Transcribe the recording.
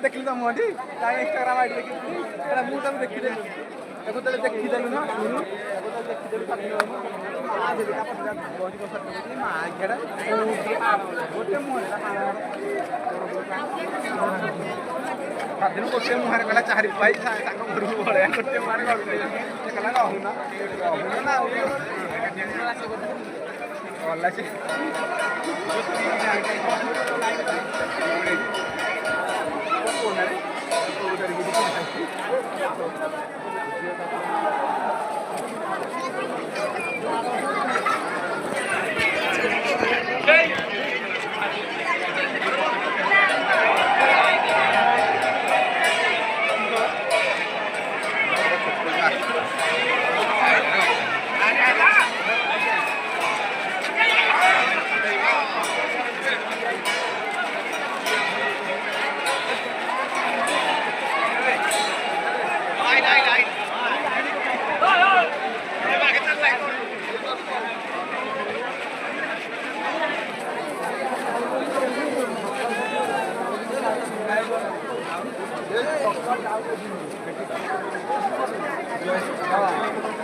देखली तो Modi Instagram ID देखी मुझे देखी देलु देखो तो देखी देलु ना सुनु देखो तो देखी देलु खाती हो मां दे का पता बहुत को सट नहीं मां गेड़ा गोटे मुहरे ला खादिन गोटे मुहरे कला चारि भाई ताको घर बळे गोटे मुहरे गल कला रहू ना वाला से Yes.